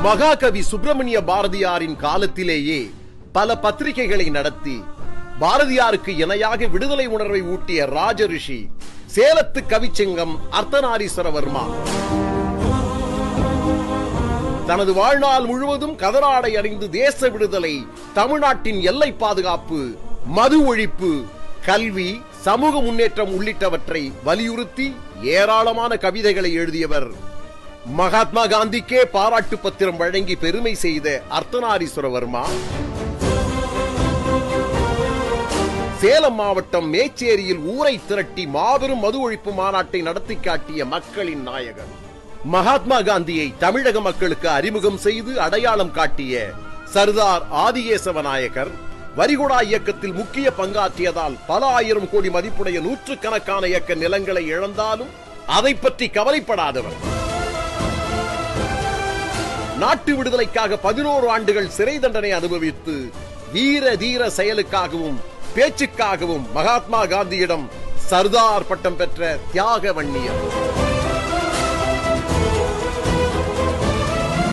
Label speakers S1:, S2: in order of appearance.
S1: மகாகவி சுப்பிரமணிய பாரதியாரின் காலத்திலேயே பல பத்திரிகைகளை நடத்தி பாரதியாருக்கு இணையாக விடுதலை உணர்வை ஊட்டிய ராஜரிஷி சேலத்து கவிச்சங்கம் அர்த்தநாரீஸ்வரவர்மா தனது வாழ்நாள் முழுவதும் கதராடை அணிந்து தேச விடுதலை, தமிழ்நாட்டின் எல்லை பாதுகாப்பு, மது ஒழிப்பு, கல்வி, சமூக முன்னேற்றம் உள்ளிட்டவற்றை வலியுறுத்தி ஏராளமான கவிதைகளை எழுதியவர். மகாத்மா காந்திக்கே பாராட்டு பத்திரம் வழங்கி பெருமை செய்த அர்த்தநாரீஸ்வரவர்மா சேலம் மாவட்டம் மேச்சேரியில் ஊரை திரட்டி மாபெரும் மது ஒழிப்பு மாநாட்டை நடத்தி காட்டிய மக்களின் நாயகர். மகாத்மா காந்தியை தமிழக மக்களுக்கு அறிமுகம் செய்து அடையாளம் காட்டிய சர்தார் ஆதிகேசவ நாயக்கர் வரிகுடா இயக்கத்தில் முக்கிய பங்காற்றியதால் பல ஆயிரம் கோடி மதிப்புடைய நூற்றுக்கணக்கான ஏக்கர் நிலங்களை இழந்தாலும் அதை பற்றி கவலைப்படாதவர். நாட்டு விடுதலைக்காக 11 ஆண்டுகள் சிறை தண்டனை அனுபவித்து வீர தீர செயலுக்காகவும் பேச்சுக்காகவும் மகாத்மா காந்தியிடம் சர்தார் பட்டம் பெற்ற தியாக வன்னியர்.